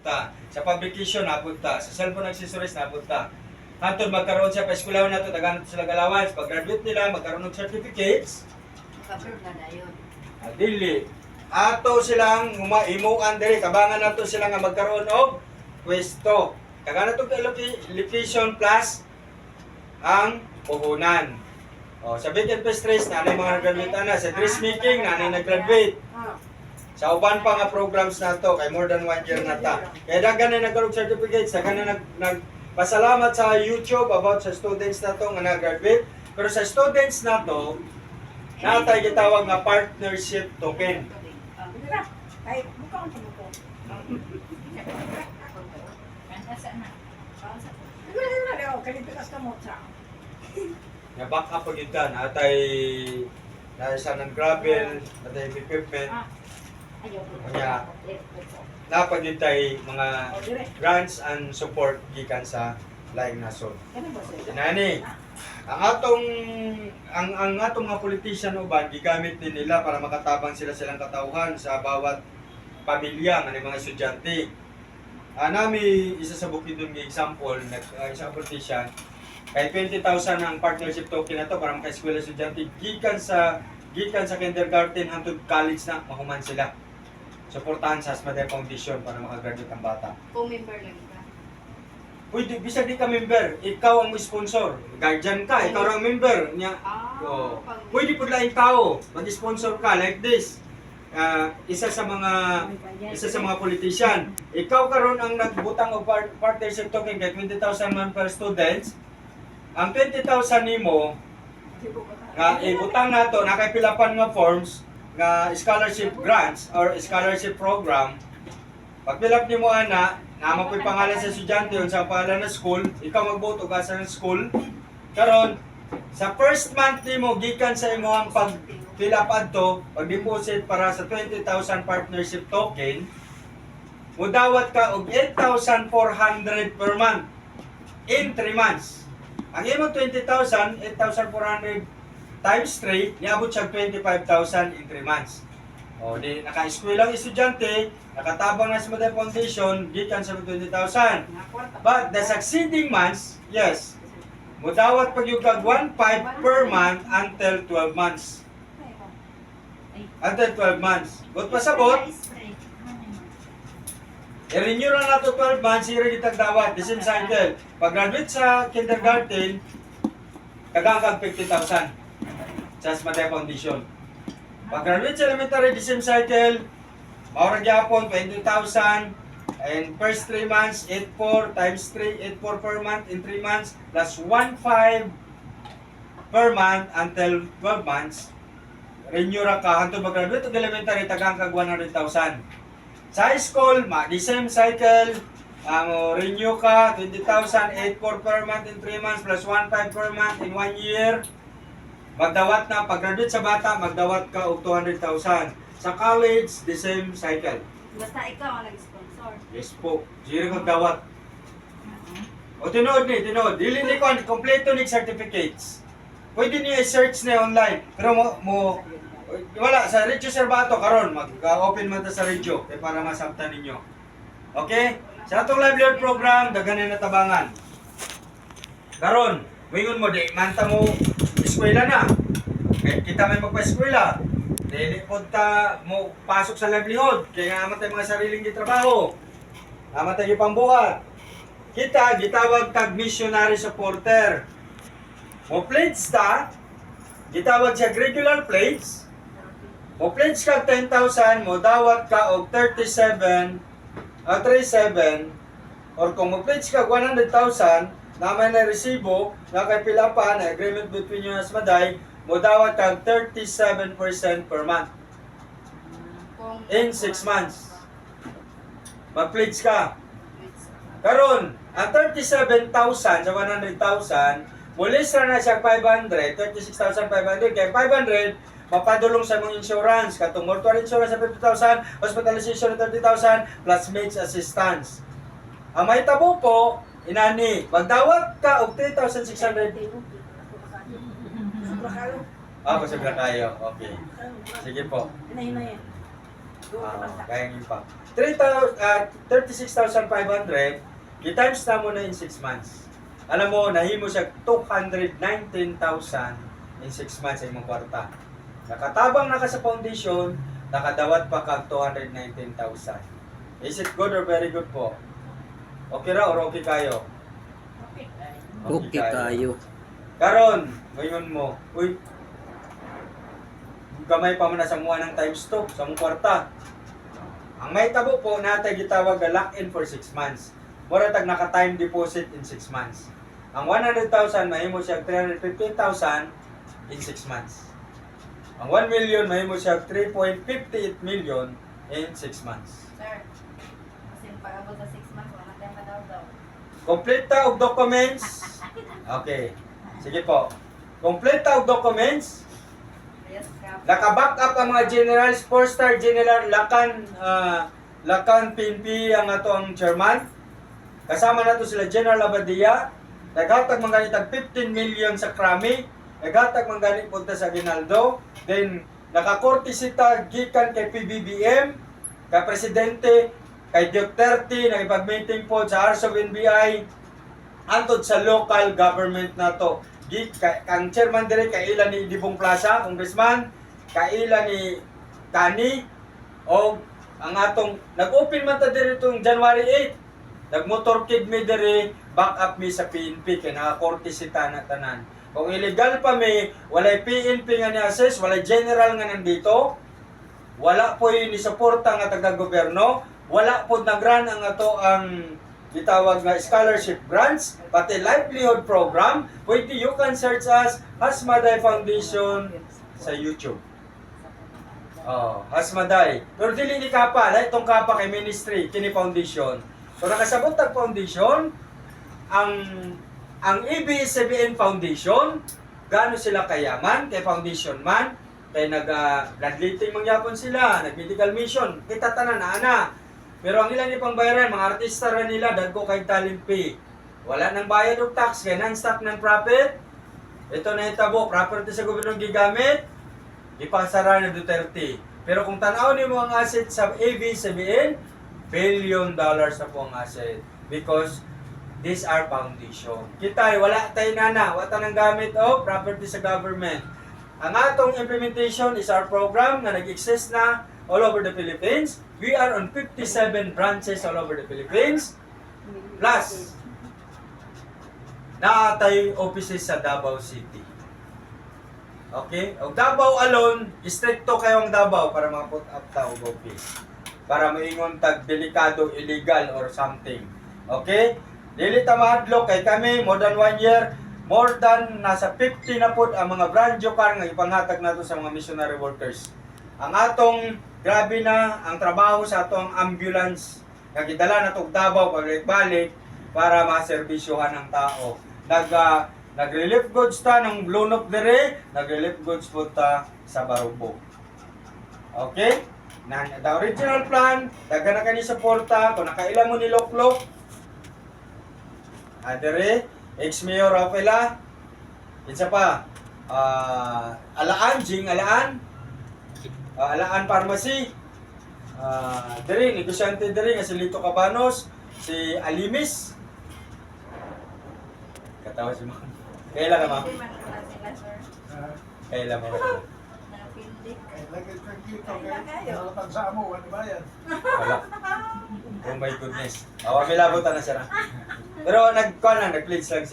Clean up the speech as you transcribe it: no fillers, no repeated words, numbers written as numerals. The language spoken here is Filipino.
napunta. Sa publication, napunta. Sa cellphone accessories, napunta. Hantod magkaroon siya pa eskwelahan na ito, tagaan sila allowance. Pag graduate nila, magkaroon ng certificates. Makaprove na dayon. Dili. Ato silang imuan diri, tabangan nato sila nga magkaroon og pwesto. Tagaan nato location plus ang puhunan. O, sa vacant pastries, nanay mga nag-graduate na. Sa dressmaking, nanay nag-graduate. Sa uban pa nga programs na to, kay more than 1 year na ta. Kaya daghan na nagkaroon certificates, daghan na nagpasalamat sa YouTube about sa students na to nga nag-graduate. Pero sa students na to, natay gitawag nga partnership token. Kahit mukha ko sa mukha. Nga back up pag ito, natay isa ng gravel, natay equipment, kanya napagintay mga grants and support gikan sa laing nasod. Nani, ang atong mga politician uban gigamit din nila para makatabang silang katauhan sa bawat pamilya ng mga estudyante. Nami isa sa bukidnon nga example, isang politician, kay 20,000 ang partnership token na to para maka-eskwela estudyante gikan sa kindergarten hangtod college na mahuman sila. Suportahan sa Asmada Foundation para makagraduate ang bata. Kung member lang ka. Pwede, bisa di ka member, ikaw ang sponsor. Guardian ka, ikaw ang member niya. Oh. Pwede po lang tao, mag-sponsor ka like this. Isa sa mga politician. Ikaw karon ang nagbutang og partnership token kay 20,000 man per students. Ang 20,000 nimo nga ibutang nato nakay pilapan nga forms nga scholarship grants or scholarship program. Pag pilap nimo ana, nama ko'y pangalan sa estudyante unsa ang pangalan ng school, ikaw magboto ka sa school. Karon sa first month nimo gikan sa imong pag-fill up adto, pag-deposit para sa 20,000 partnership token, mudawat ka og 8,400 per month in 3 months. Ang imong 20,000, 8,400 times 3, niabot siya 25,000 in 3 months. O, di naka-eskwela ang estudyante, nakatabang na sa Asmada Foundation, gikan sa 20,000. But the succeeding months, yes, mudawat pag yung kag 1.5 per month until 12 months. Until 12 months. But pasabot, i-renew na nato 12 months, i-renew dawat, the same cycle. Pag graduate sa kindergarten, kagangkag 50,000 sa Asmada Foundation. Pag graduate sa elementary, the same cycle, maurang gyapon 20,000, and first 3 months, 8,4 times 3, 8,4 per month in 3 months, plus 1,500 per month until 12 months, renew ra ka, hantod mag-graduate og elementary, tagang kag 100,000. Sa high school, the same cycle, renew ka, 20,000, 8,4 per month in 3 months, plus 1,500 per month in 1 year. Magdawat na, pag-graduate sa bata, magdawat ka og 200,000. Sa college, the same cycle. Basta ikaw ang nag-sponsor. Yes po, zero kang dawat. O tinood ni, dili ni ko, kompleto ni certificates. Pwede niyo i-search na online. Pero wala, sa Regio Serbato karon mag-open man ta sa Regio para masabtan ninyo. Okay? Sa atong livelihood program, daghan na natabangan. Karon, wingon mo di manta mo eskwela na. Kaya kita may magpa-eskwela. Dili po ta mo pasok sa livelihood. Kaya nga matay mga sariling gitrabaho. Amatay gipambuhat. Kita gitawag tag missionary supporter. Mo pledge ta, gitawag siya regular pledge. Mo pledge ka 10,000, mo dawat ka og 37 or kung mo pledge ka 100,000, naman na resibo, na kay pilapan, na agreement between you as Maday, mo dawat kag 37% per month. In 6 months. Mag-pledge ka. Karon, ang 37,000 sa 100,000, mulis na siya 500, 36,500, kaya 500, mapadulong sa mong insurance, katong mortuary insurance sa 50,000, hospitalization na 30,000, plus maid's assistance. Ang may tabo po, inani, magdawat ka og 3,600. Sobra kayo. Okay. Sige po. Hinahin na yan. Kaya nyo pa. 36,500, i-times na mo na in 6 months. Alam mo, nahimo siya 219,000 in 6 months sa imong kwarta. Nakatabang na ka sa foundation, nakadawat pa kag 219,000. Is it good or very good po? Okay ra or okay kayo? Okay. Okay kayo. Karon, ngayon mo, uy, gamay pa man na sa mua ng times 2 sa mong kwarta. Ang may tabo po natay gitawag na lock-in for 6 months. Mura tag naka-time deposit in 6 months. Ang 100,000 mahimo siya 350,000 in 6 months. Ang 1 million mahimo siya 3.58 million in 6 months. Sir, kasi pag-abot sa 6 months, wala tayong madaw-daw. Complete ta og documents. Okay. Sige po. Complete ta og documents. Yes, Kap. Naka-back up ang mga generals, 4-star general, Lakan PNP ang ato ang chairman. Kasama nato sila General Abadia. Naghatag man ganit tag 15 million sa Krami. Naghatag man ganit punta sa Ginaldo. Then nakakorte sita gikan kay PBBM, kay presidente, kay Duterte, nakipag-meeting po sa House of NBI antod sa local government nato. Kang chairman dire kay ila ni Dibong Plaza, congressman, kay ila ni Kani, o ang atong nag-open man ta dire itong January 8. Nagmotorkid mi dire, back up mi sa PNP kay nakakorte si tanan. Kung illegal pa mi, walay PNP nga ni-assess, walay general nga nandito, wala po ni suporta nga taga-gobyerno, wala po nagran ang ato ang gitawag nga scholarship grants, pati livelihood program. Pwede you can search us Hasmaday Foundation sa YouTube. Oh, Hasmaday. Pero dili ni Kapa, lahat itong Kapa kay ministry, kini foundation. So nakasabot ang foundation, ang ABS-CBN Foundation, gaano sila kayaman, kay foundation man, kay nag-bloodletting mangyapon sila, nag-medical mission, kita tanan na ana. Pero ang ilan ni pangbayaran, mga artista ra nila, dagko kay talent pay. Wala nang bayad og tax, kay non-stock ng profit. Ito na hitabo, property sa gobyerno gigamit, ipasara ni Duterte. Pero kung tanaw ni mo ang asset sa ABS-CBN, $1 billion na po ang asset. Because these are foundation. Kitay, wala tayo nana, wala nang gamit o property sa government. Ang atong implementation is our program na nag-exist na all over the Philippines. We are on 57 branches all over the Philippines. Plus, naatay offices sa Davao City. Okay? O Davao alone, stricto kayo ang Davao para ma-put up ta og office. Para maingon tag delikado, illegal or something. Okay? Dili ta mahadlok kay kami more than 1 year, more than nasa 50 na pud ang mga branjo car nga ipanghatag nato sa mga missionary workers. Ang atong grabe na ang trabaho sa atong ambulance nga gidala nato og Davao pagbalik-balik para maserbisyohan ang tao. Nag-relief goods ta ng Blunok dire, nag-relief goods po ta sa Barubo. Okay? The original plan, daga na kani suporta, kung nakailan mo ni Loklok, adere, ex-mayor Rafaela, isa pa, Alaan, Jing Alaan, Alaan Pharmacy, dire, negosyante dire, nga si Lito Cabanos, si Alimis, katawa si Ma'am. Kailan ka, Ma'am? Hindi man wala sila, sir. Kailan mo? Nakapindi. Wala. Oh my goodness. Awa, may labutan na siya na. Pero nag-pledge lang siya.